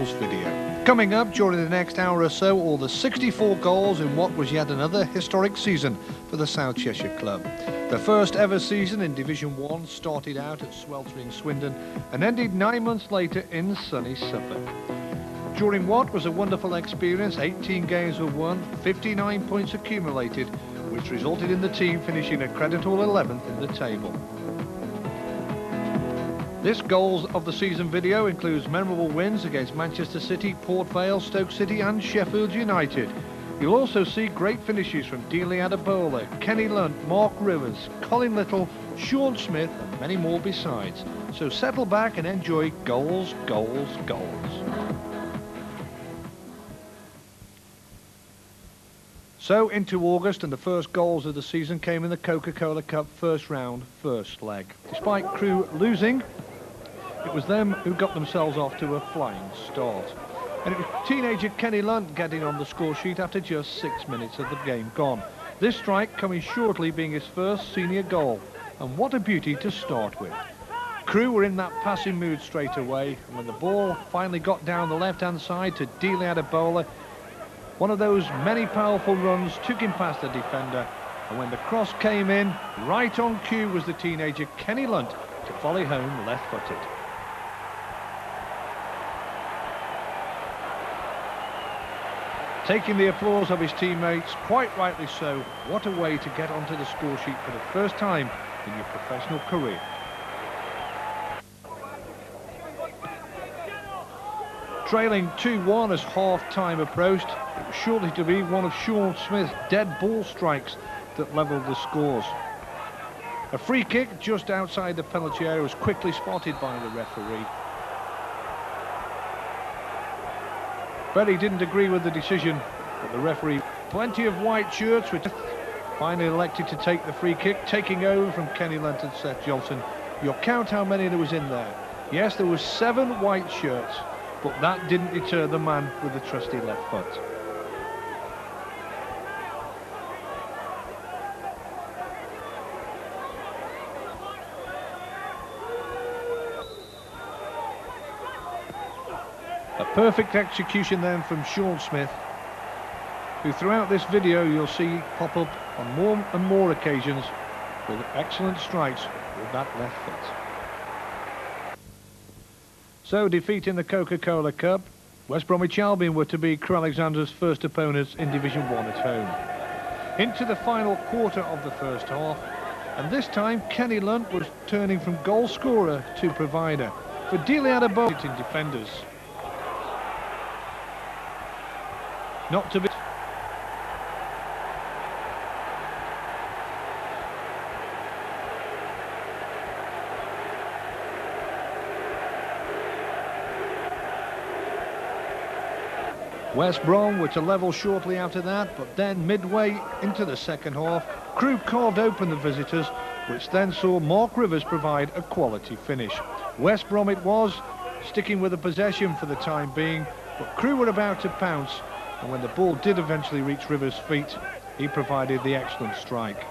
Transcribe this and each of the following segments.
goals video. Coming up during the next hour or so, all the 64 goals in what was yet another historic season for the South Cheshire club. The first ever season in Division 1 started out at sweltering Swindon and ended 9 months later in sunny Suffolk. During what was a wonderful experience, 18 games were won, 59 points accumulated, which resulted in the team finishing a creditable 11th in the table. This Goals of the Season video includes memorable wins against Manchester City, Port Vale, Stoke City and Sheffield United. You'll also see great finishes from Dele Adebola, Kenny Lunt, Mark Rivers, Colin Little, Sean Smith and many more besides. So settle back and enjoy Goals, Goals, Goals. So into August, and the first goals of the season came in the Coca-Cola Cup first round, first leg. Despite Crewe losing, it was them who got themselves off to a flying start. And it was teenager Kenny Lunt getting on the score sheet after just 6 minutes of the game gone. This strike coming shortly being his first senior goal. And what a beauty to start with. Crewe were in that passing mood straight away, and when the ball finally got down the left-hand side to Dele Adebola, one of those many powerful runs took him past the defender, and when the cross came in, right on cue was the teenager Kenny Lunt to volley home left-footed. Taking the applause of his teammates, quite rightly so, what a way to get onto the score sheet for the first time in your professional career. Trailing 2-1 as half-time approached, it was shortly to be one of Sean Smith's dead ball strikes that levelled the scores. A free kick just outside the penalty area was quickly spotted by the referee. But he didn't agree with the decision, but the referee, plenty of white shirts, which finally elected to take the free kick, taking over from Kenny Lunt and Seth Johnson. You'll count how many there was in there. Yes, there was 7 white shirts, but that didn't deter the man with the trusty left foot. A perfect execution then from Sean Smith, who throughout this video you'll see pop up on more and more occasions with excellent strikes with that left foot. So, defeat in the Coca-Cola Cup. West Bromwich Albion were to be Crewe Alexandra's first opponents in Division 1 at home. Into the final quarter of the first half, and this time Kenny Lunt was turning from goal scorer to provider for Dele Adebola in defenders. Not to be... West Brom were to level shortly after that, but then midway into the second half, Crewe carved open the visitors, which then saw Mark Rivers provide a quality finish. West Brom it was, sticking with the possession for the time being, but Crewe were about to pounce, and when the ball did eventually reach Rivers' feet, he provided the excellent strike.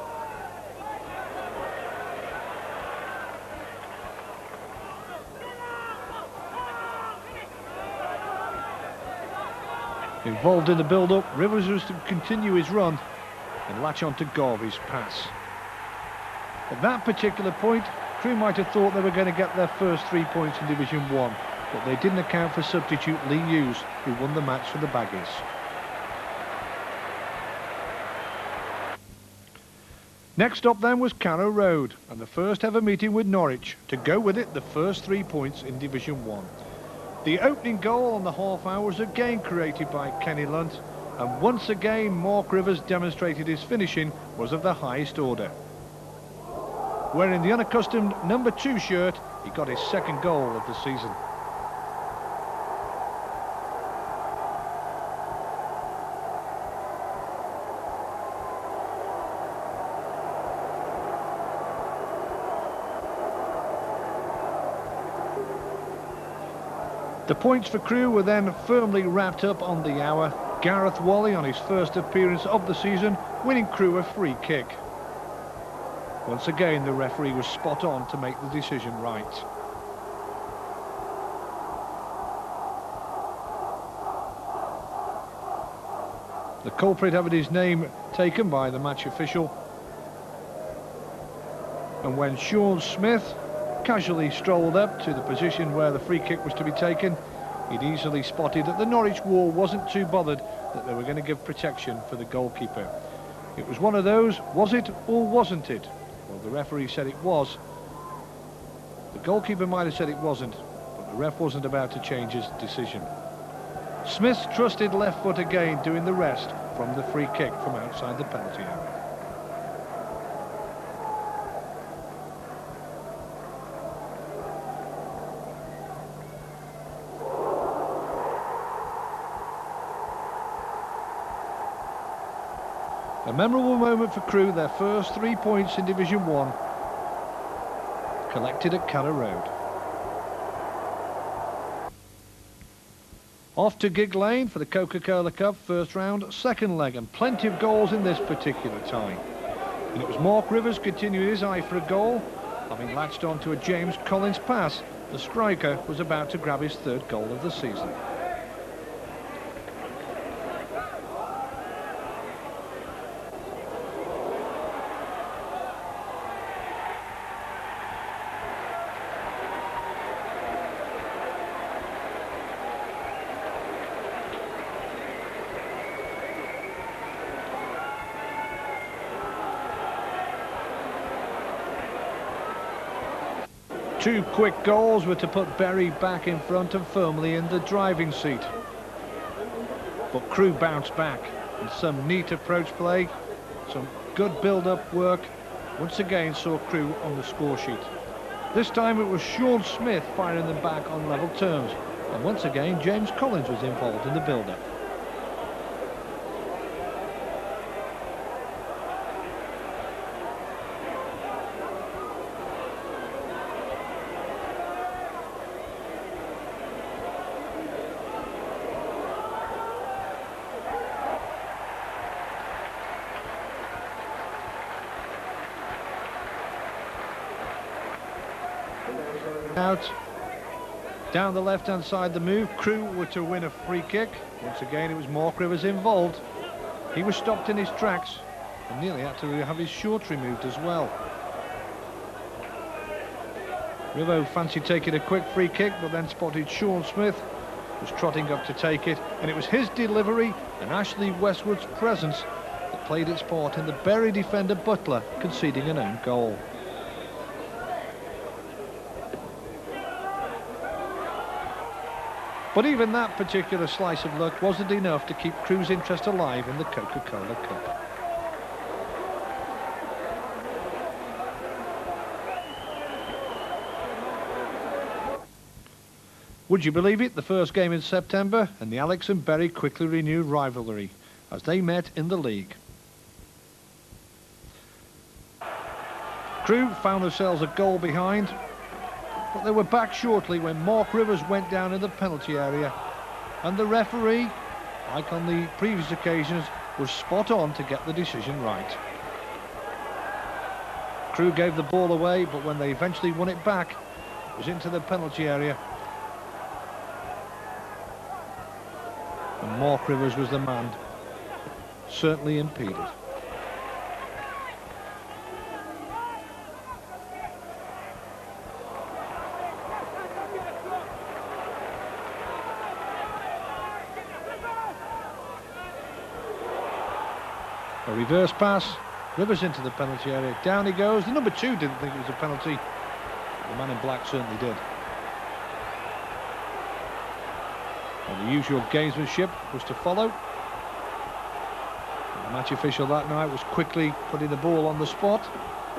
Involved in the build-up, Rivers was to continue his run and latch on to Garvey's pass. At that particular point, Crewe might have thought they were going to get their first 3 points in Division 1, but they didn't account for substitute Lee Hughes, who won the match for the Baggies. Next up then was Carrow Road, and the first ever meeting with Norwich, to go with it the first 3 points in Division 1. The opening goal on the half hour was again created by Kenny Lunt, and once again Mark Rivers demonstrated his finishing was of the highest order. Wearing the unaccustomed number 2 shirt, he got his second goal of the season. The points for Crewe were then firmly wrapped up on the hour. Gareth Wally on his first appearance of the season, winning Crewe a free kick. Once again the referee was spot on to make the decision right. The culprit having his name taken by the match official. And when Sean Smith casually strolled up to the position where the free kick was to be taken, he'd easily spotted that the Norwich wall wasn't too bothered that they were going to give protection for the goalkeeper. It was one of those, was it or wasn't it? Well, the referee said it was. The goalkeeper might have said it wasn't, but the ref wasn't about to change his decision. Smith's trusted left foot again doing the rest from the free kick from outside the penalty area. A memorable moment for Crewe, their first 3 points in Division 1, collected at Carrow Road. Off to Gig Lane for the Coca-Cola Cup first round, second leg, and plenty of goals in this particular tie. And it was Mark Rivers continuing his eye for a goal, having latched onto a James Collins pass. The striker was about to grab his third goal of the season. Two quick goals were to put Bury back in front and firmly in the driving seat. But Crewe bounced back and some neat approach play, some good build-up work, once again saw Crewe on the score sheet. This time it was Sean Smith firing them back on level terms, and once again James Collins was involved in the build-up. Out down the left hand side the move. Crewe were to win a free kick. Once again it was Mark Rivers involved. He was stopped in his tracks and nearly had to have his shorts removed as well. Rivo fancied taking a quick free kick, but then spotted Sean Smith was trotting up to take it, and it was his delivery and Ashley Westwood's presence that played its part in the Bury defender Butler conceding an own goal. But even that particular slice of luck wasn't enough to keep Crewe's interest alive in the Coca-Cola Cup. Would you believe it? The first game in September, and the Alex and Bury quickly renewed rivalry as they met in the league. Crewe found themselves a goal behind, but they were back shortly when Mark Rivers went down in the penalty area, and the referee, like on the previous occasions, was spot on to get the decision right. Crewe gave the ball away, but when they eventually won it back, it was into the penalty area, and Mark Rivers was the man, certainly impeded. A reverse pass, Rivers into the penalty area, down he goes. The number 2 didn't think it was a penalty, the man in black certainly did. And the usual gamesmanship was to follow. And the match official that night was quickly putting the ball on the spot,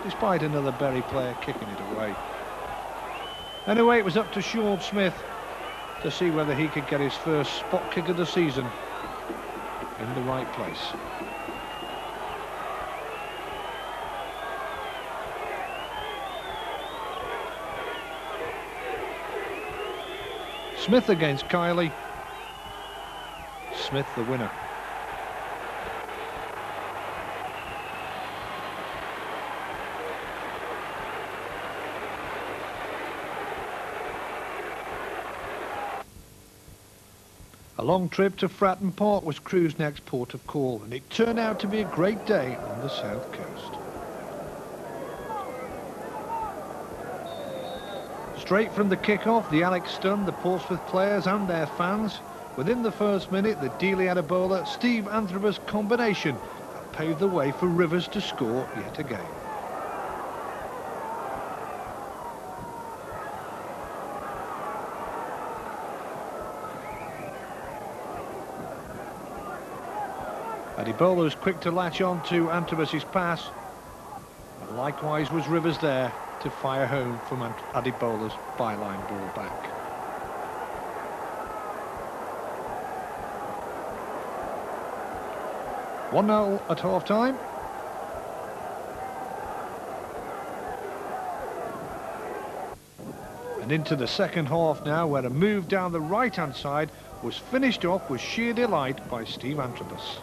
despite another Bury player kicking it away. Anyway, it was up to Sean Smith to see whether he could get his first spot kick of the season in the right place. Smith against Kiley. Smith the winner. A long trip to Fratton Park was Crewe's next port of call, and it turned out to be a great day on the south coast. Straight from the kick-off, the Alex stunned the Portsmouth players and their fans. Within the first minute, the Dele Adebola Steve Antrobus combination paved the way for Rivers to score yet again. Adebola was quick to latch on to Antrobus's pass, and likewise was Rivers there to fire home from Adebola's byline ball back. "1-0 at half-time. And into the second half now, where a move down the right-hand side was finished off with sheer delight by Steve Antrobus.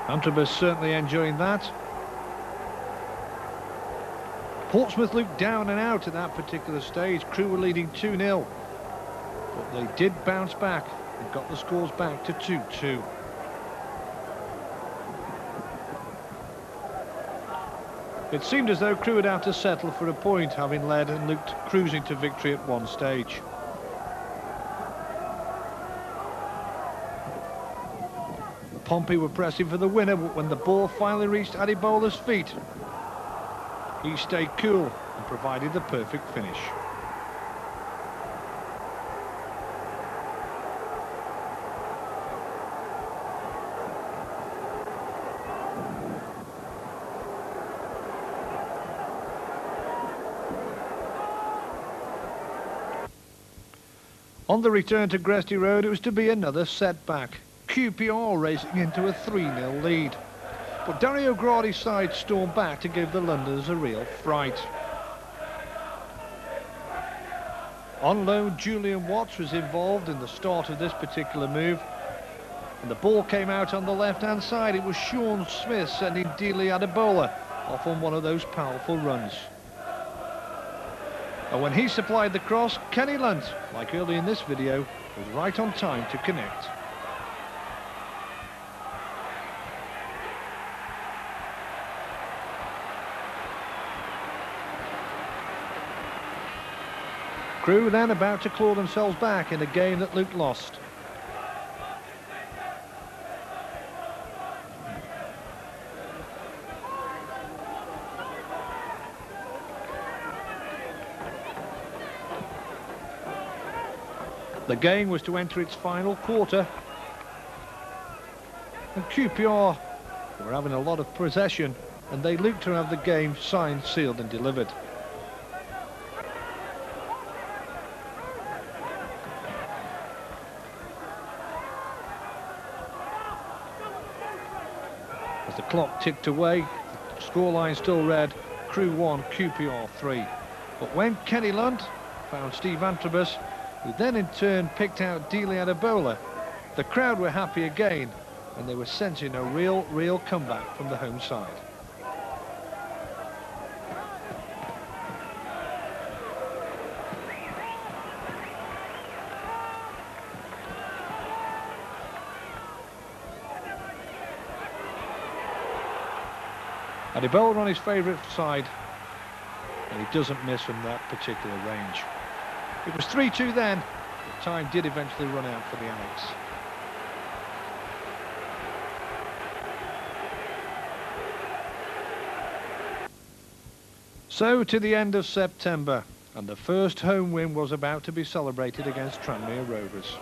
Antrobus certainly enjoying that. Portsmouth looked down and out at that particular stage. Crewe were leading 2-0, but they did bounce back and got the scores back to 2-2. It seemed as though Crewe would have to settle for a point, having led and looked cruising to victory at one stage. Pompey were pressing for the winner, but when the ball finally reached Adebola's feet, he stayed cool and provided the perfect finish. On the return to Gresty Road, it was to be another setback. QPR racing into a 3-0 lead. But Dario Gradi's side stormed back to give the Londoners a real fright. On loan, Julian Watts was involved in the start of this particular move, and the ball came out on the left-hand side. It was Sean Smith sending Dele Adebola off on one of those powerful runs. And when he supplied the cross, Kenny Lunt, like earlier in this video, was right on time to connect. Crewe then about to claw themselves back in a game that looked lost. The game was to enter its final quarter, and QPR were having a lot of possession, and they looked to have the game signed, sealed and delivered. As the clock ticked away, the scoreline still read Crewe 1, QPR 3. But when Kenny Lunt found Steve Antrobus, who then in turn picked out Dele Adebola, the crowd were happy again, and they were sensing a real comeback from the home side. Adebola on his favourite side, and he doesn't miss from that particular range. It was 3-2 then, but time did eventually run out for the Alex. So to the end of September, and the first home win was about to be celebrated against Tranmere Rovers.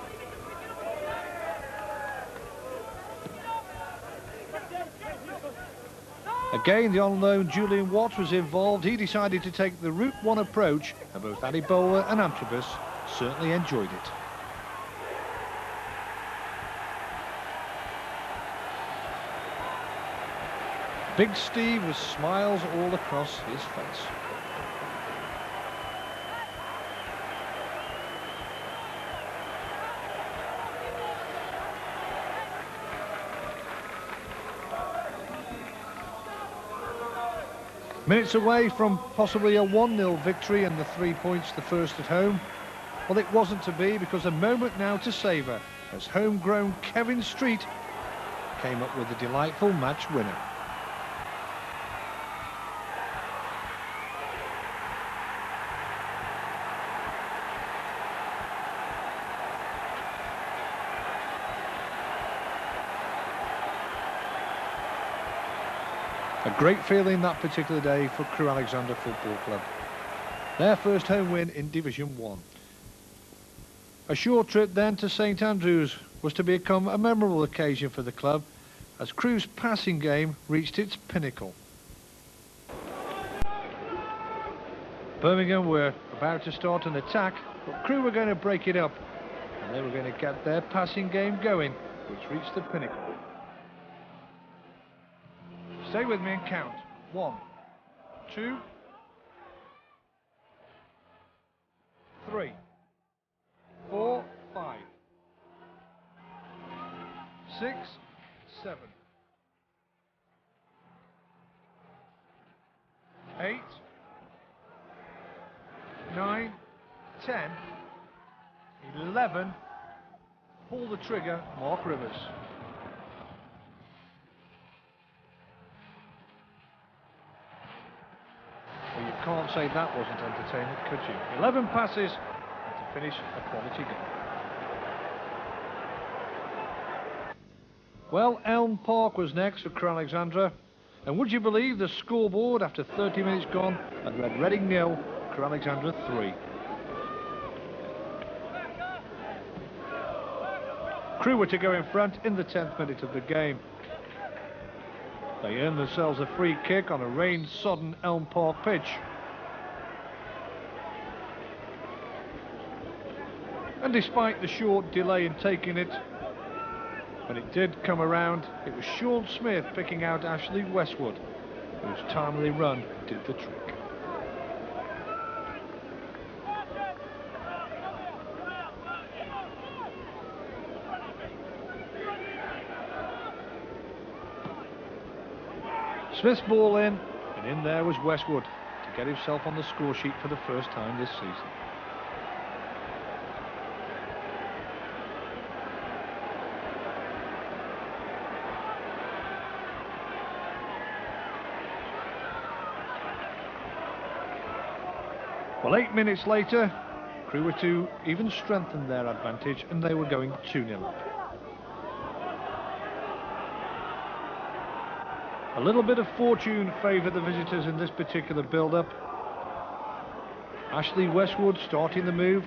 Again, the on-loan Julian Watts was involved. He decided to take the Route 1 approach, and both Adebola and Antrobus certainly enjoyed it. Big Steve with smiles all across his face. Minutes away from possibly a 1-0 victory and the 3 points, the first at home. Well, it wasn't to be, because a moment now to savour as homegrown Kevin Street came up with a delightful match winner. A great feeling that particular day for Crewe Alexandra Football Club. Their first home win in Division 1. A short trip then to St Andrews was to become a memorable occasion for the club as Crewe's passing game reached its pinnacle. Birmingham were about to start an attack, but Crewe were going to break it up, and they were going to get their passing game going, which reached the pinnacle. Stay with me and count. 1, 2, 3, 4, 5, 6, 7, 8, 9, 10, 11. Pull the trigger, Mark Rivers. Well, you can't say that wasn't entertainment, could you? 11 passes, and to finish a quality goal. Well, Elm Park was next for Crewe Alexandra, and would you believe the scoreboard after 30 minutes gone had read Reading 0, Crewe Alexandra 3. Crewe were to go in front in the 10th minute of the game. They earned themselves a free kick on a rain-sodden Elm Park pitch. And despite the short delay in taking it, when it did come around, it was Sean Smith picking out Ashley Westwood, whose timely run did the trick. Smith's ball in, and in there was Westwood to get himself on the score sheet for the first time this season. Well, 8 minutes later, Crewe were to even strengthen their advantage, and they were going 2-0 up. A little bit of fortune favoured the visitors in this particular build-up. Ashley Westwood starting the move.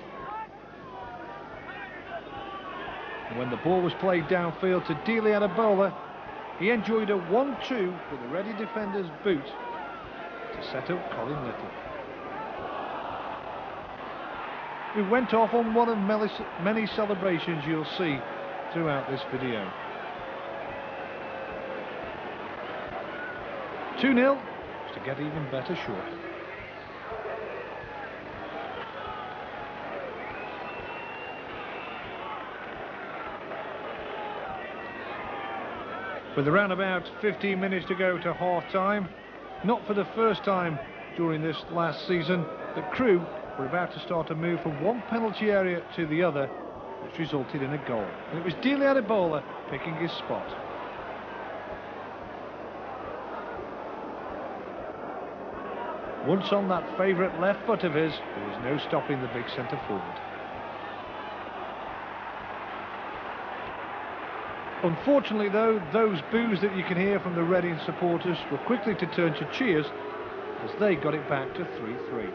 And when the ball was played downfield to Dealey Adebola, he enjoyed a 1-2 with a ready defender's boot to set up Colin Little, who went off on one of many celebrations you'll see throughout this video. 2-0 to get even better short. With around about 15 minutes to go to half-time, not for the first time during this last season, the Crewe were about to start a move from one penalty area to the other, which resulted in a goal. And it was Dealey Adebola picking his spot. Once on that favourite left foot of his, there was no stopping the big centre forward. Unfortunately though, those boos that you can hear from the Reading supporters were quickly to turn to cheers as they got it back to 3-3.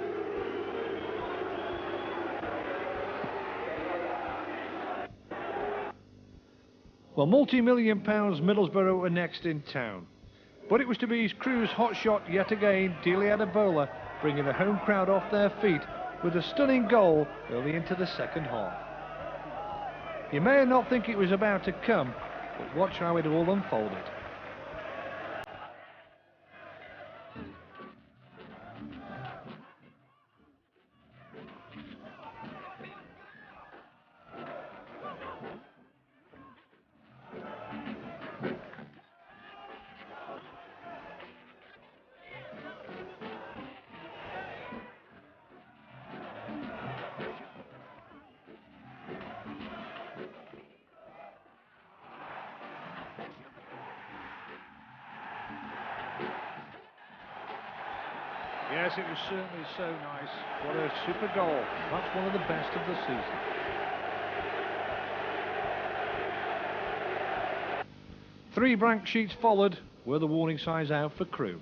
Well, multi-million pounds Middlesbrough were next in town. But it was to be Crewe's hot shot yet again, Dealey Adebola, bringing the home crowd off their feet with a stunning goal early into the second half. You may not think it was about to come, but watch how it all unfolded. Yes, it was certainly so nice. What a super goal. That's one of the best of the season. Three blank sheets followed. Were the warning signs out for Crewe?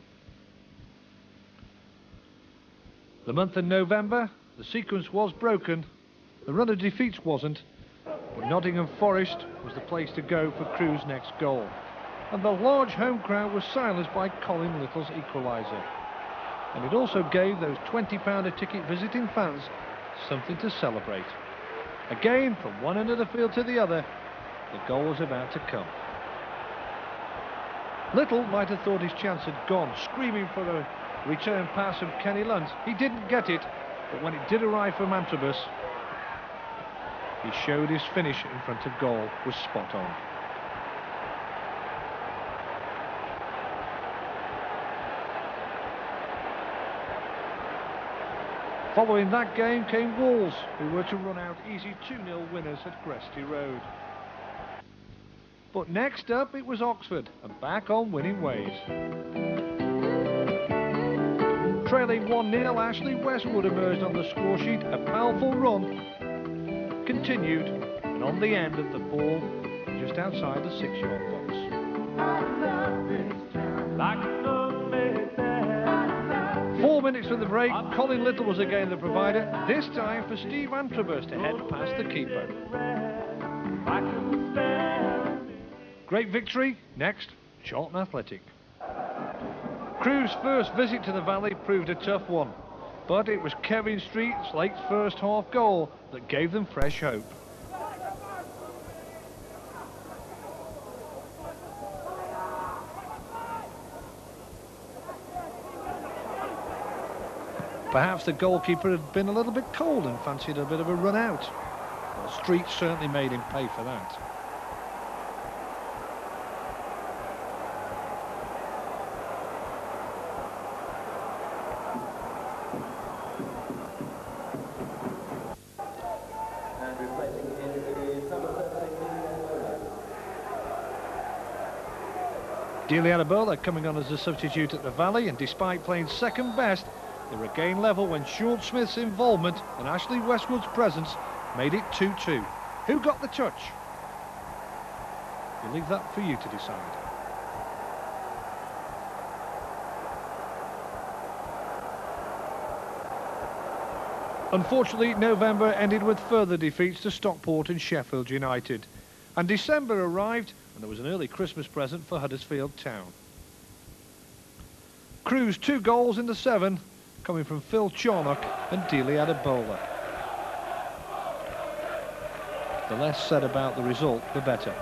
The month of November, the sequence was broken. The run of defeats wasn't. But Nottingham Forest was the place to go for Crewe's next goal. And the large home crowd was silenced by Colin Little's equaliser. And it also gave those £20 a ticket visiting fans something to celebrate. Again, from one end of the field to the other, the goal was about to come. Little might have thought his chance had gone, screaming for a return pass from Kenny Lunt. He didn't get it, but when it did arrive from Antrobus, he showed his finish in front of goal was spot on. Following that game came Wolves, who were to run out easy 2-0 winners at Gresty Road. But next up it was Oxford, and back on winning ways. Trailing 1-0, Ashley Westwood emerged on the score sheet. A powerful run continued, and on the end of the ball, just outside the 6-yard box. 4 minutes from the break, Colin Little was again the provider, this time for Steve Antrobus to head past the keeper. Great victory. Next, Charlton Athletic. Crewe's first visit to the Valley proved a tough one, but it was Kevin Street's late first half goal that gave them fresh hope. Perhaps the goalkeeper had been a little bit cold and fancied a bit of a run out. Well, Street certainly made him pay for that. Delia Adebola coming on as a substitute at the Valley, and despite playing second best, they were again level when Sean Smith's involvement and Ashley Westwood's presence made it 2-2. Who got the touch? We'll leave that for you to decide. Unfortunately, November ended with further defeats to Stockport and Sheffield United. And December arrived, and there was an early Christmas present for Huddersfield Town. Crewe's 2 goals in the 7, coming from Phil Charnock and Delia Adebola. The less said about the result, the better.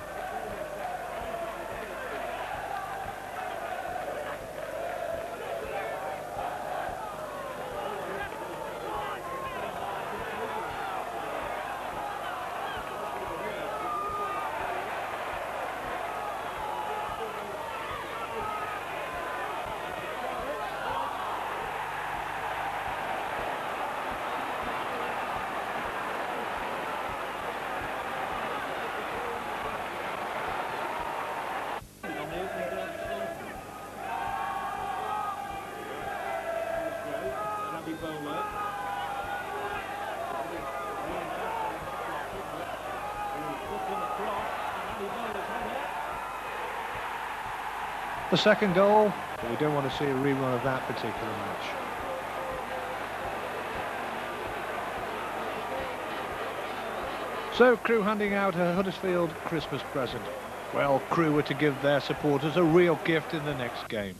The second goal, but we don't want to see a rerun of that particular match. So Crewe handing out a Huddersfield Christmas present. Well, Crewe were to give their supporters a real gift in the next game.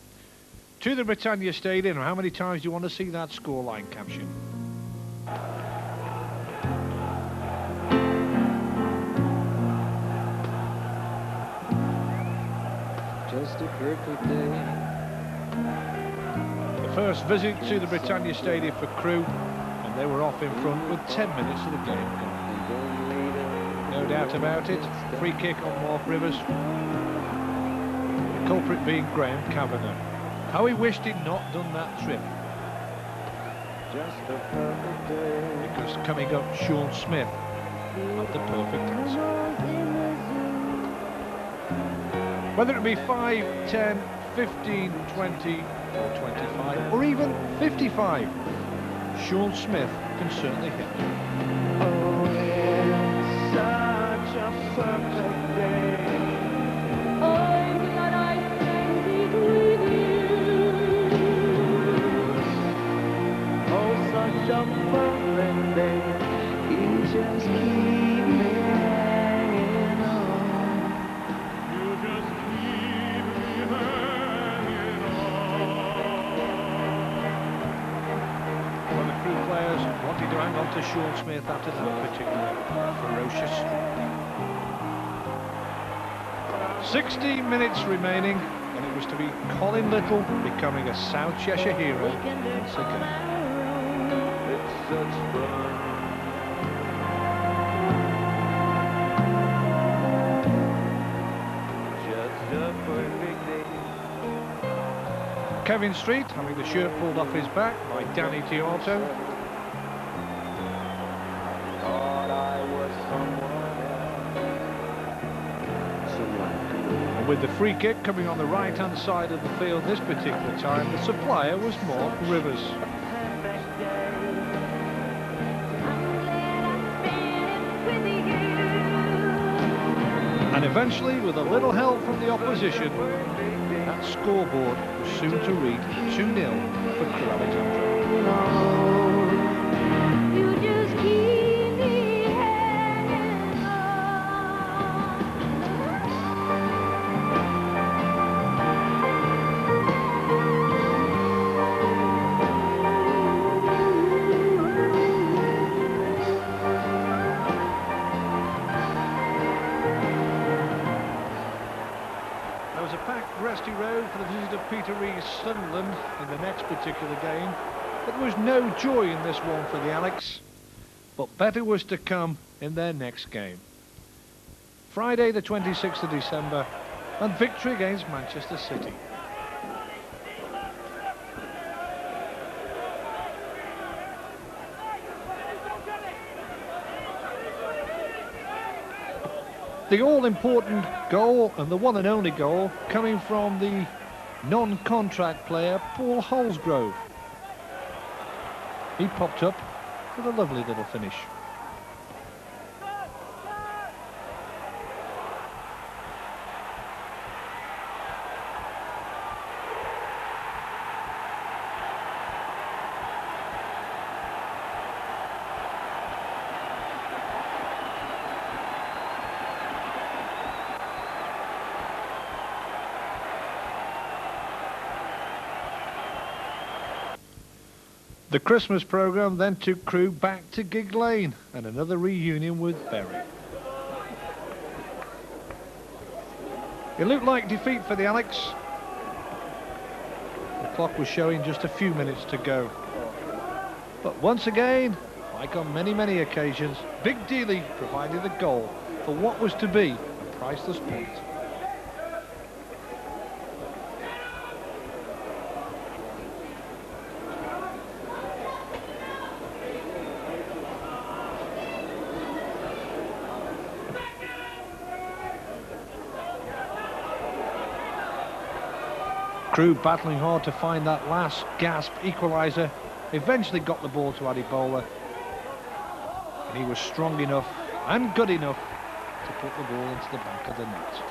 To the Britannia Stadium, how many times do you want to see that scoreline caption? Just a perfect day. The first visit to the Britannia Stadium for Crewe, and they were off in front with 10 minutes of the game gone. No doubt about it, free kick on Mark Rivers. The culprit being Graham Kavanagh. How he wished he'd not done that trip. Just a perfect day. Because coming up, Sean Smith had the perfect answer. Whether it be 5, 10, 15, 20, or 25, or even 55. Sean Smith can certainly hit. Oh, it's such a perfect day. I'm glad I spent it with you. Oh, such a perfect day. You just keep me hanging on. You just keep me hanging on. Well, the Crewe players wanted to hang on to Sean Smith after that particular ferocious streak. 16 minutes remaining, and it was to be Colin Little becoming a South Cheshire hero once again. It's such fun. Just a perfect day. Kevin Street having the shirt pulled off his back by Danny Tiorto. Thought I was someone else. And with the free kick coming on the right-hand side of the field this particular time, the supplier was Mark Rivers. And eventually, with a little help from the opposition, that scoreboard was soon to read 2-0 for Crewe Alexandra. You just keep me hanging on. There was a packed Gresty Road for the visit of Peter Rees Sunderland in the next particular game, but there was no joy in this one for the Alex, but better was to come in their next game. Friday the 26th of December, and victory against Manchester City. The all-important goal, and the one and only goal, coming from the non-contract player Paul Holsgrove. He popped up with a lovely little finish. The Christmas programme then took Crewe back to Gig Lane and another reunion with Bury. It looked like defeat for the Alex. The clock was showing just a few minutes to go. But once again, like on many occasions, Big Dealey provided the goal for what was to be a priceless point. Crewe battling hard to find that last gasp equaliser, eventually got the ball to Adibola, and he was strong enough and good enough to put the ball into the back of the net.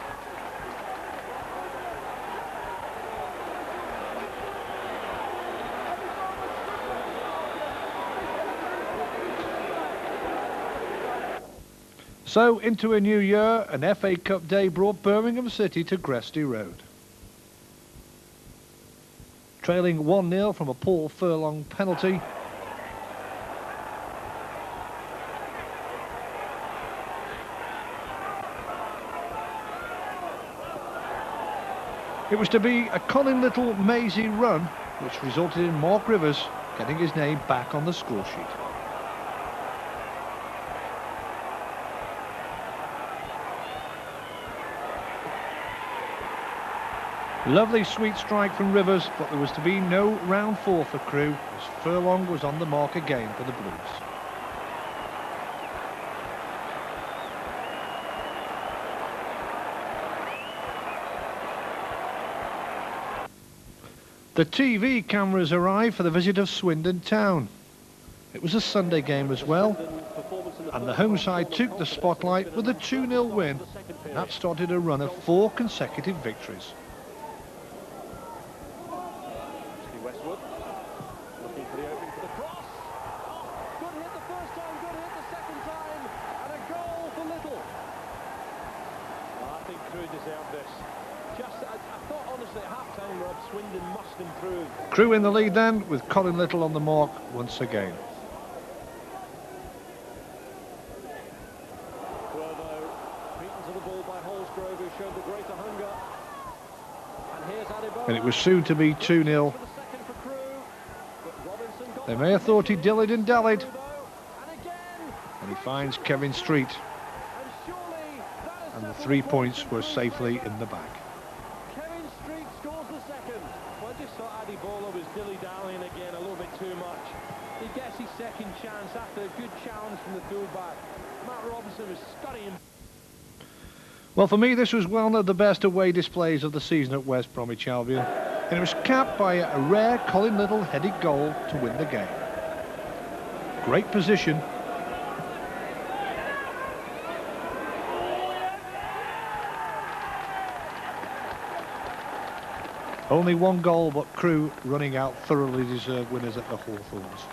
So into a new year, an FA Cup day brought Birmingham City to Gresty Road. Trailing 1-0 from a Paul Furlong penalty. It was to be a Colin Little mazy run, which resulted in Mark Rivers getting his name back on the score sheet. Lovely sweet strike from Rivers, but there was to be no round 4 for Crewe as Furlong was on the mark again for the Blues. The TV cameras arrived for the visit of Swindon Town. It was a Sunday game as well, and the home side took the spotlight with a 2-0 win, and that started a run of 4 consecutive victories. Westwood looking for the opening for the cross. Good hit the first time, good hit the second time, and a goal for Little. Well, I think Crewe deserved this. I thought honestly at half-time, Rob, Swindon must improve. Crewe in the lead then, with Colin Little on the mark once again. Cuervo beaten to the ball by Holsgrove, who showed the greater hunger. And here's Adibola. And it was soon to be 2-0. For the second for Crewe, but Robinson got They may have thought he dillied and dallied, and again, and he finds Kevin Street, and surely that is and the settled 3 the points point. were safely in the bag. Kevin Street scores the second. Well, I just thought Adibola was dilly-dallying again a little bit too much. He gets his second chance after a good challenge from the fullback. Matt Robinson was studying. Well, for me, this was one of the best away displays of the season at West Bromwich Albion, and it was capped by a rare Colin Little headed goal to win the game. Great position. Only 1 goal, but Crewe running out thoroughly deserved winners at the Hawthorns.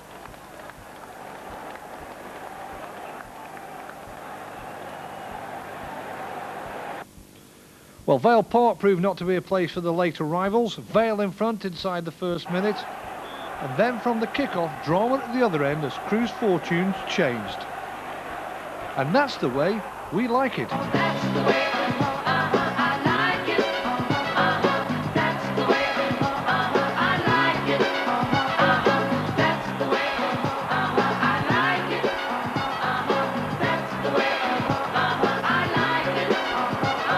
Well, Vale Park proved not to be a place for the late arrivals. Vale in front inside the first minute. And then from the kick-off, drama at the other end as Crewe's fortunes changed. And that's the way we like it.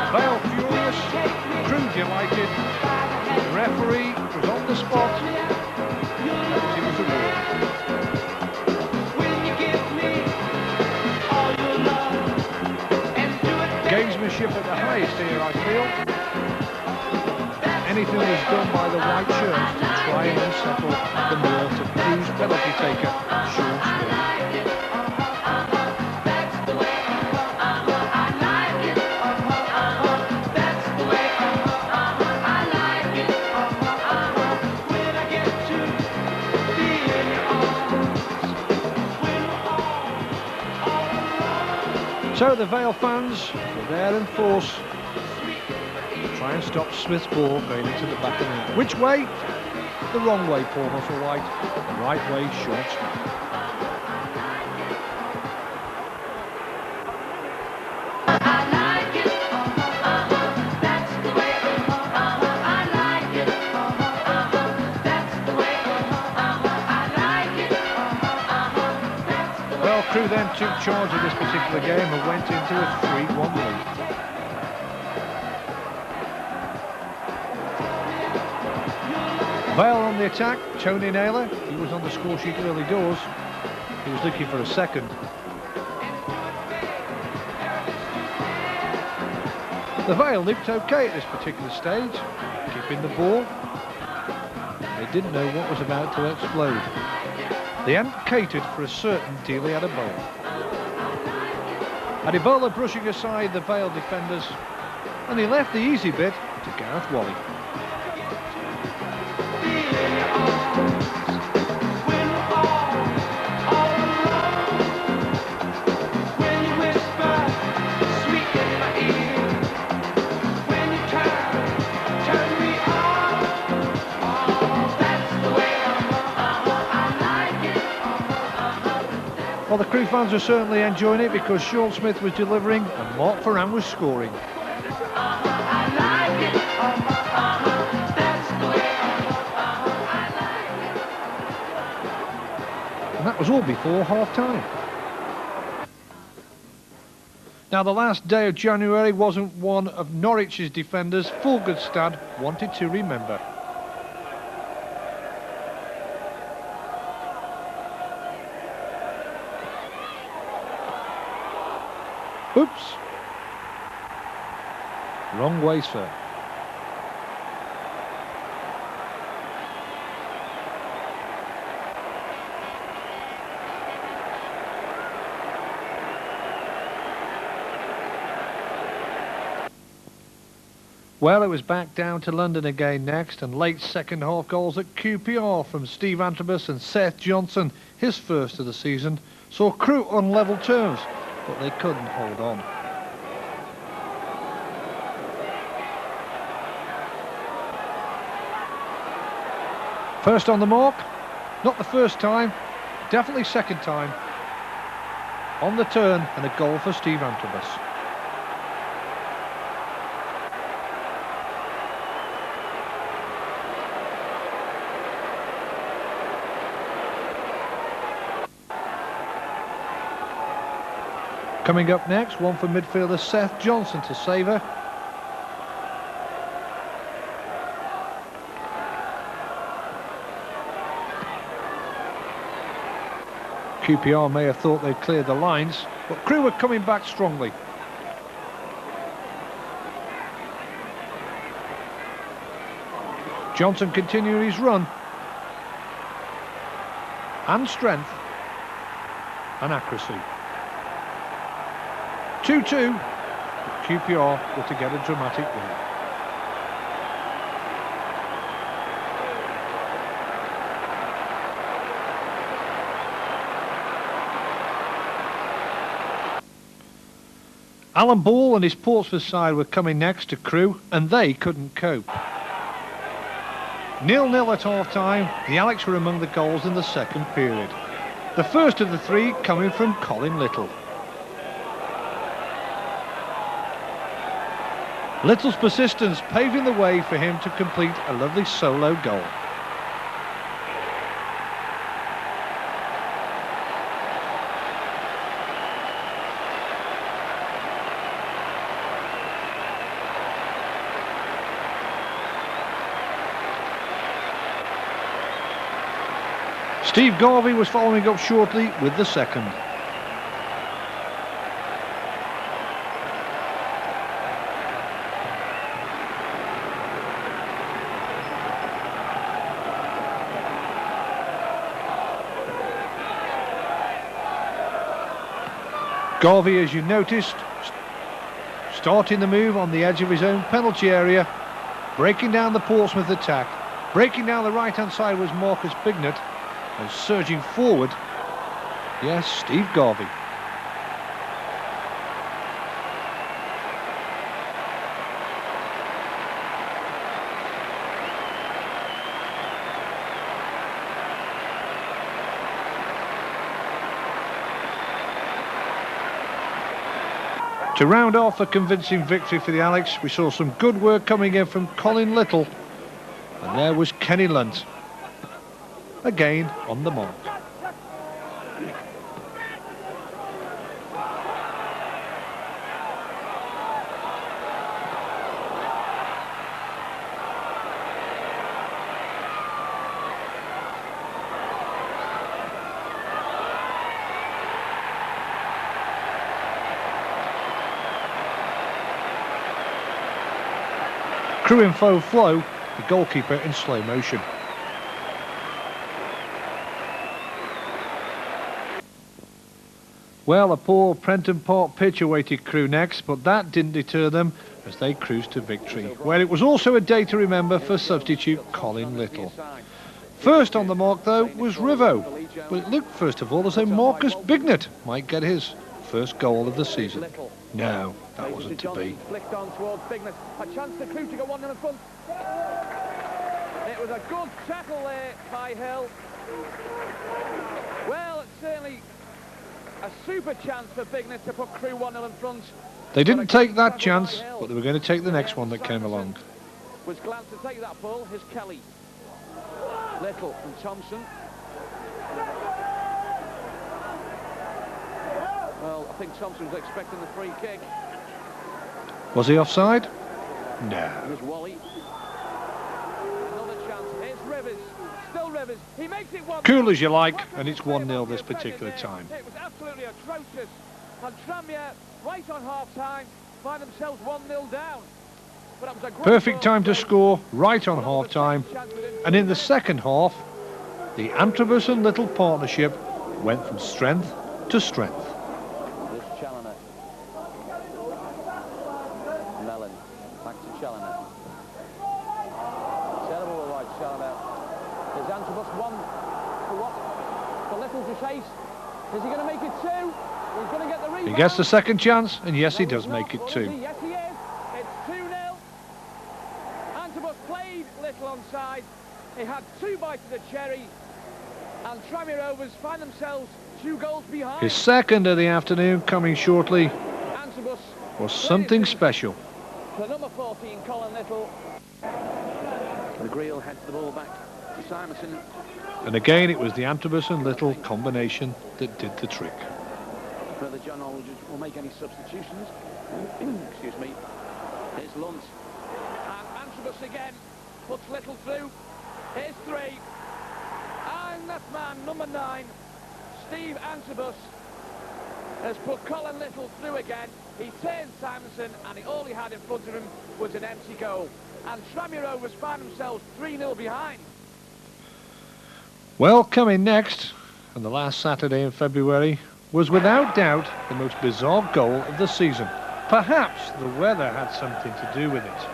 Vale furious, Crewe delighted. The referee was on the spot. And he was awarded. Gamesmanship at the highest here, I feel. Anything was done by the white shirts to try and unsettle the nerves of Crewe's penalty taker, Sean Smith. So the Vale fans were there in force to try and stop Smith's ball going into the back of the net. Which way? The wrong way, Paul Musselwhite. The right way, Sean Smith. Well, Crewe then took charge of this particular game and went into a 3-1 lead. Vale on the attack, Tony Naylor, he was on the score sheet early doors. He was looking for a second. The Vale looked okay at this particular stage, keeping the ball. They didn't know what was about to explode. They hadn't catered for a certain Dealey Adibola. Adibola brushing aside the Vale defenders, and he left the easy bit to Gareth Wally. Well, the Crewe fans were certainly enjoying it because Sean Smith was delivering and Mark Ferran was scoring. And that was all before half-time. Now, the last day of January wasn't one of Norwich's defenders Fulgudstad wanted to remember. Oops. Wrong way, sir. Well, it was back down to London again next, and late second half goals at QPR from Steve Antrobus and Seth Johnson, his first of the season, saw Crewe on level terms, but they couldn't hold on. First on the mark, not the first time, definitely second time. On the turn, and a goal for Steve Antrobus. Coming up next, one for midfielder Seth Johnson to save her. QPR may have thought they'd cleared the lines, but Crewe were coming back strongly. Johnson continued his run. And strength. And accuracy. 2-2, but QPR were to get a dramatic win. Alan Ball and his Portsmouth side were coming next to Crewe, and they couldn't cope. 0-0 at half-time, the Alex were among the goals in the second period. The first of the three coming from Colin Little. Little's persistence paving the way for him to complete a lovely solo goal. Steve Garvey was following up shortly with the second. Garvey, as you noticed, starting the move on the edge of his own penalty area, breaking down the Portsmouth attack. Breaking down the right-hand side was Marcus Bignett, and surging forward, yes, Steve Garvey. To round off a convincing victory for the Alex, we saw some good work coming in from Colin Little, and there was Kenny Lunt, again on the mark. Crewe in full flow, the goalkeeper in slow motion. Well, a poor Prenton Park pitch awaited Crewe next, but that didn't deter them as they cruised to victory, where it was also a day to remember for substitute Colin Little. First on the mark, though, was Rivo, but it looked first of all as though Marcus Bignett might get his first goal of the season. No, that wasn't to be. Flicked on towards Bignett. A chance for Crewe to go 1-0 in front. It was a good tackle there by Hill. Well, it's certainly a super chance for Bignett to put Crewe 1-0 in front. They didn't take that chance, but they were going to take the next one that came along. Was glad to take that ball. Here's Kelly. Little from Thompson. Well, I think Thompson was expecting the free kick. Was he offside? No. Here's Wally. Another chance. Here's Rivers. Still Rivers. He makes it 1-0. Cool as you like, and it's 1-0 this particular time. It was absolutely atrocious. And Tranmere, right on half-time, find themselves 1-0 down. But that was a great Perfect ball. time to score, right on half-time. And in the second half, the Antrobus and Little partnership went from strength to strength. This Challoner. Mellon. Back to Challoner. Terrible all right, Challoner. There's Antrobus one for what? For Little to chase. Is he going to make it two? He's going to get the rebound. He gets the second chance, and yes, he does make it two. Yes, he is. It's 2-0. Antrobus played Little onside. He had 2 bites of the cherry. And Tranmere Rovers find themselves 2 goals behind. His second of the afternoon coming shortly Antrobus was something special. for number 14, Colin Little. The Greel heads the ball back to Simonson. And again, it was the Antrobus and Little combination that did the trick. Whether John Aldridge will make any substitutions. Excuse me. Here's Lunt. And Antrobus again puts Little through. Here's 3. And that man, number 9, Steve Antrobus, has put Colin Little through again. He turned Simonson, and all he had in front of him was an empty goal. And Tranmere Rovers find themselves 3-0 behind. Well, coming next, and the last Saturday in February, was without doubt the most bizarre goal of the season. Perhaps the weather had something to do with it.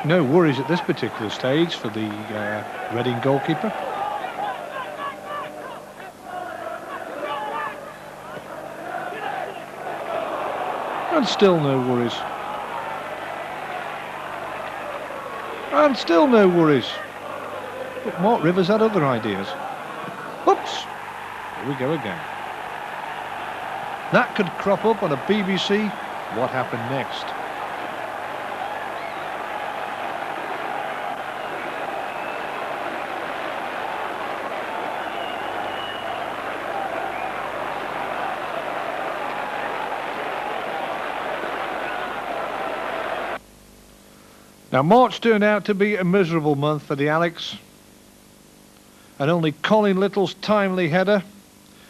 No worries at this particular stage for the Reading goalkeeper. And still no worries. And still no worries. But Mark Rivers had other ideas. Oops! Here we go again. That could crop up on a BBC What Happened Next. Now, March turned out to be a miserable month for the Alex, and only Colin Little's timely header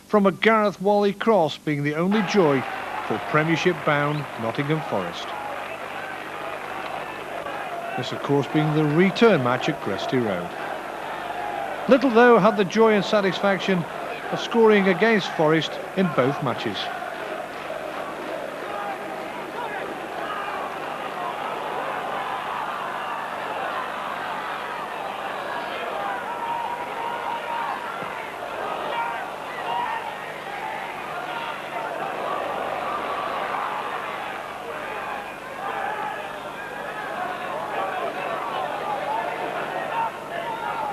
from a Gareth Wally cross being the only joy for Premiership-bound Nottingham Forest. This, of course, being the return match at Gresty Road. Little, though, had the joy and satisfaction of scoring against Forest in both matches.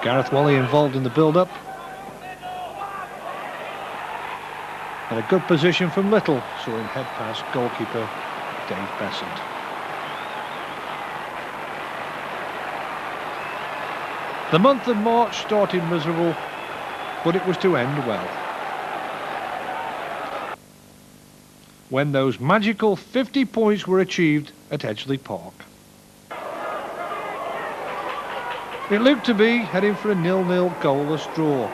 Gareth Wally involved in the build-up. And a good position from Little saw him head past goalkeeper Dave Besant. The month of March started miserable, but it was to end well. When those magical 50 points were achieved at Edgeley Park. It looked to be heading for a 0-0 goalless draw.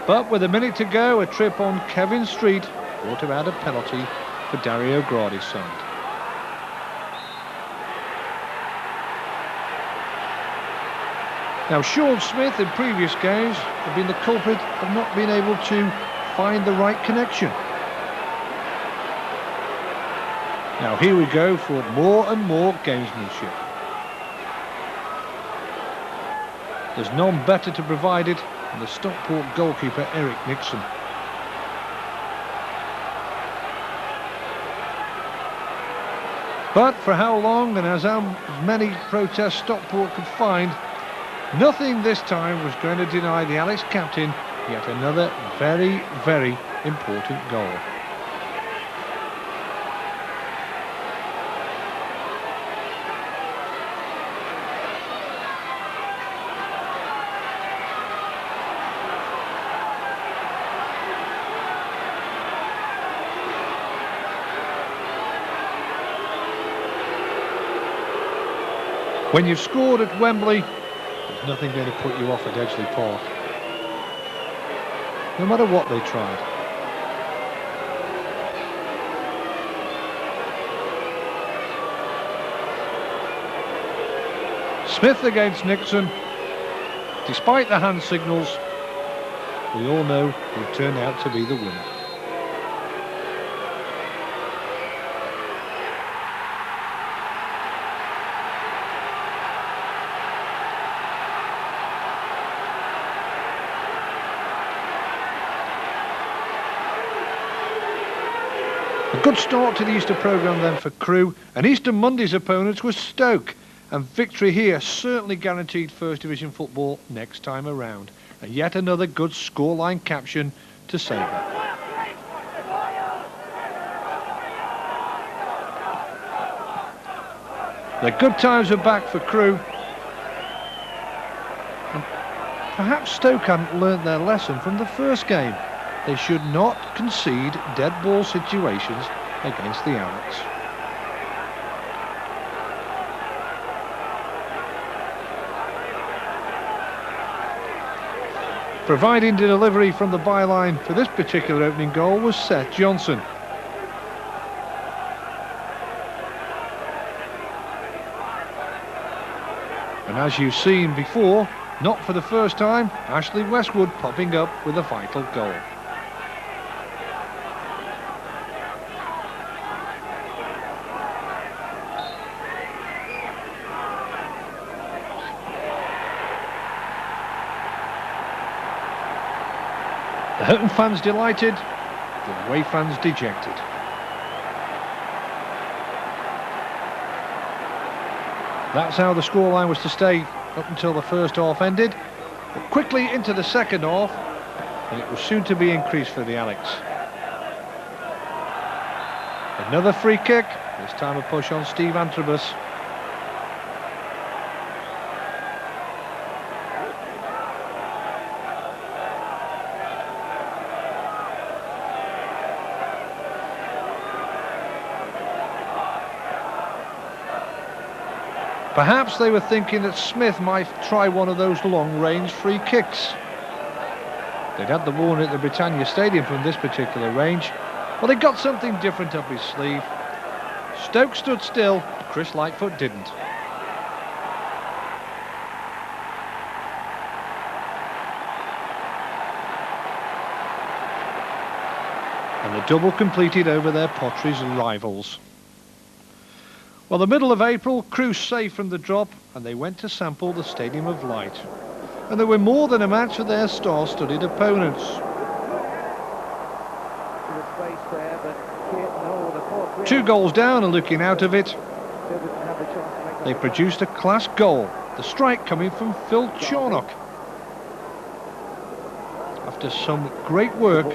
But with a minute to go, a trip on Kevin Street brought about a penalty for Dario Gradi's side. Now, Sean Smith in previous games have been the culprit of not being able to find the right connection. Now here we go for more and more gamesmanship. There's none better to provide it than the Stockport goalkeeper Eric Nixon. But for how long and as many protests Stockport could find, nothing this time was going to deny the Alex captain yet another very, very important goal. When you've scored at Wembley, there's nothing going to put you off at Edgeley Park. No matter what they tried. Smith against Nixon. Despite the hand signals, we all know who turned out to be the winner. A good start to the Easter programme then for Crewe, and Easter Monday's opponents were Stoke, and victory here certainly guaranteed First Division football next time around. And yet another good scoreline caption to savour. The good times are back for Crewe. And perhaps Stoke hadn't learnt their lesson from the first game. They should not concede dead ball situations against the Alex. Providing the delivery from the byline for this particular opening goal was Seth Johnson. And as you've seen before, not for the first time, Ashley Westwood popping up with a vital goal. The home fans delighted, the away fans dejected. That's how the scoreline was to stay up until the first half ended, but quickly into the second half, and it was soon to be increased for the Alex. Another free kick, this time a push on Steve Antrobus. Perhaps they were thinking that Smith might try one of those long-range free kicks. They'd had the warning at the Britannia Stadium from this particular range. Well, they got something different up his sleeve. Stoke stood still, Chris Lightfoot didn't. And the double completed over their Potteries rivals. Well, the middle of April, Crewe safe from the drop, and they went to sample the Stadium of Light. And they were more than a match for their star-studded opponents. Two goals down and looking out of it. They produced a class goal, the strike coming from Phil Charnock. After some great work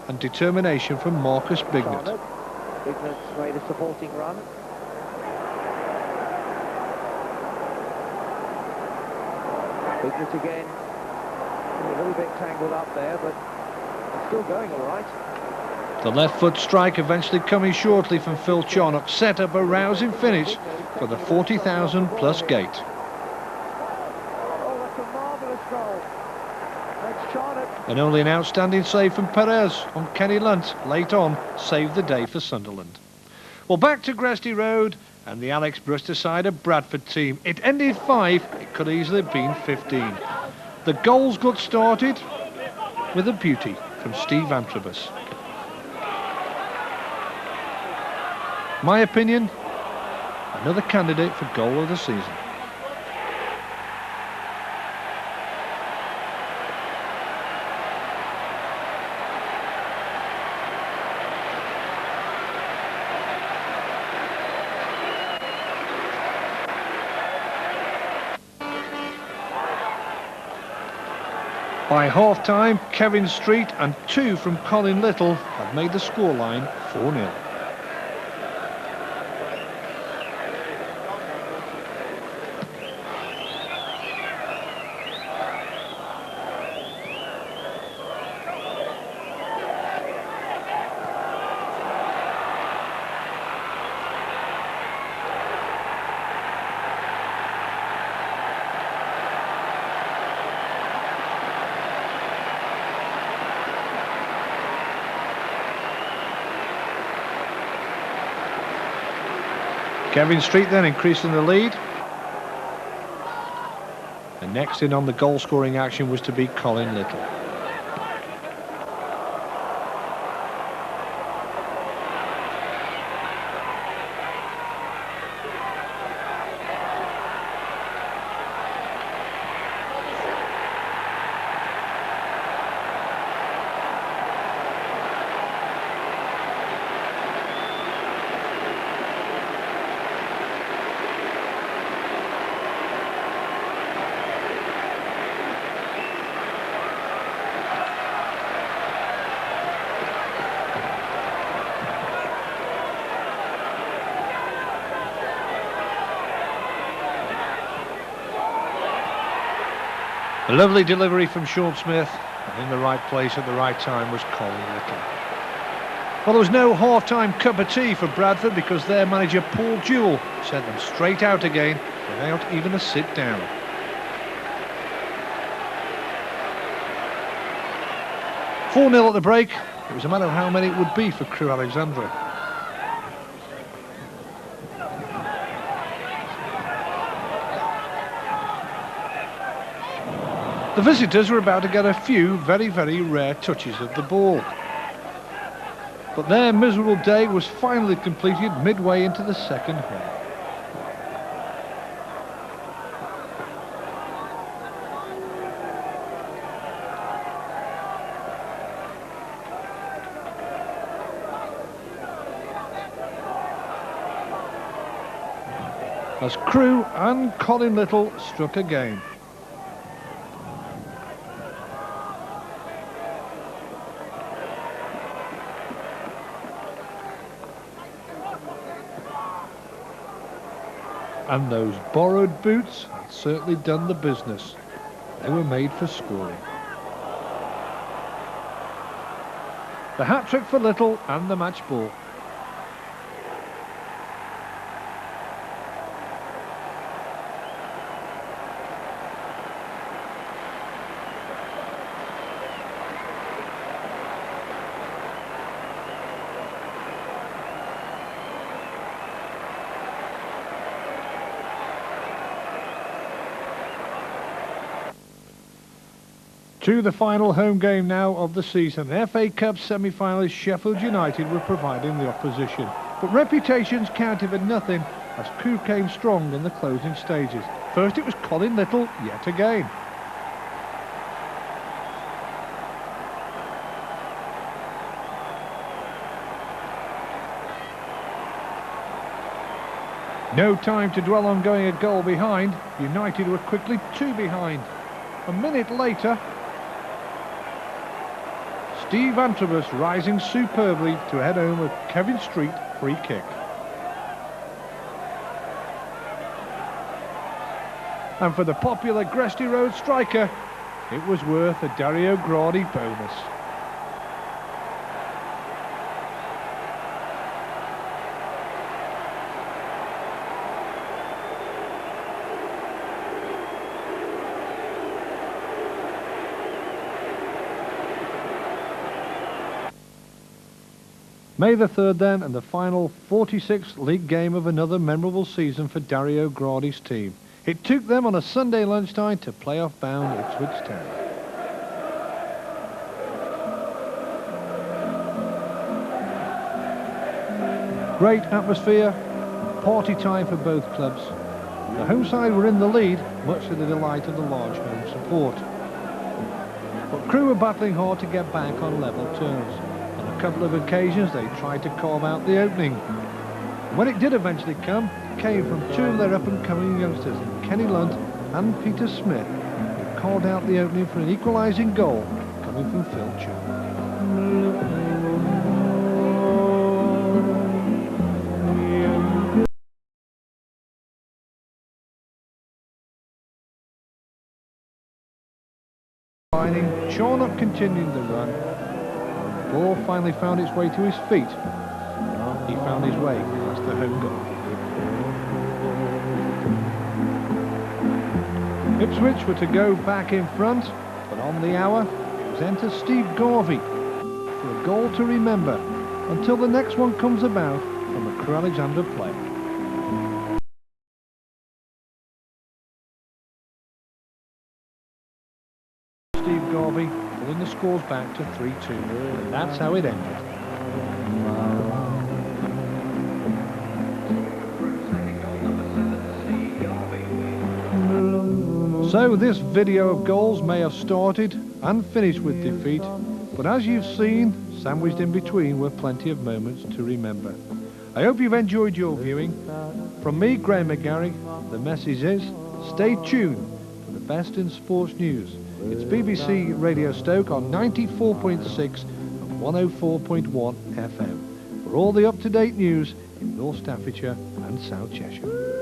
and determination from Marcus Bignett. Bignett's made a supporting run. Bignett again, a little bit tangled up there, but it's still going all right. The left foot strike eventually coming shortly from Phil Charnock, set up a rousing finish for the 40,000 plus gate. Oh, that's a marvellous goal. That's Charnock. And only an outstanding save from Perez on Kenny Lunt late on saved the day for Sunderland. Well, back to Gresty Road and the Alex brushed aside a Bradford team. It ended 5, it could easily have been 15. The goals got started with a beauty from Steve Antrobus. My opinion, another candidate for goal of the season. By half-time, Kevin Street and 2 from Colin Little have made the scoreline 4-0. Kevin Street then increasing the lead. And Next in on the goal-scoring action was to be Colin Little. A lovely delivery from Sean Smith, and in the right place at the right time was Colin Little. Well, there was no half-time cup of tea for Bradford because their manager Paul Jewell sent them straight out again without even a sit-down. "4-0 at the break. It was a matter of how many it would be for Crewe Alexandra. The visitors were about to get a few very, very rare touches of the ball. But their miserable day was finally completed midway into the second half. As Crewe and Colin Little struck again. And those borrowed boots had certainly done the business. They were made for scoring. The hat-trick for Little and the match ball. To the final home game now of the season. FA Cup semi-finalist Sheffield United were providing the opposition. But reputations counted for nothing as Crewe came strong in the closing stages. First it was Colin Little yet again. No time to dwell on going a goal behind. United were quickly 2 behind. A minute later, Steve Antrobus rising superbly to head home a Kevin Street free kick. And for the popular Gresty Road striker, it was worth a Dario Gradi bonus. May the 3rd then, and the final 46th league game of another memorable season for Dario Gradi's team. It took them on a Sunday lunchtime to playoff-bound Ipswich Town. Great atmosphere, party time for both clubs. The home side were in the lead, much to the delight of the large home support. But Crewe were battling hard to get back on level terms. On a couple of occasions they tried to carve out the opening. When it did eventually come, it came from 2 of their up-and-coming youngsters, Kenny Lunt and Peter Smith, who carved out the opening for an equalising goal coming from Phil Chu. Charnock continued the run. The ball finally found its way to his feet. He found his way past the home goal. Ipswich were to go back in front, but on the hour it was enter Steve Garvey for a goal to remember until the next one comes about from a Crewe Alexandra player. Garvey, pulling the scores back to 3-2. And that's how it ended. So this video of goals may have started and finished with defeat, but as you've seen, sandwiched in between were plenty of moments to remember. I hope you've enjoyed your viewing. From me, Graham McGarry, the message is, stay tuned for the best in sports news. It's BBC Radio Stoke on 94.6 and 104.1 FM for all the up-to-date news in North Staffordshire and South Cheshire.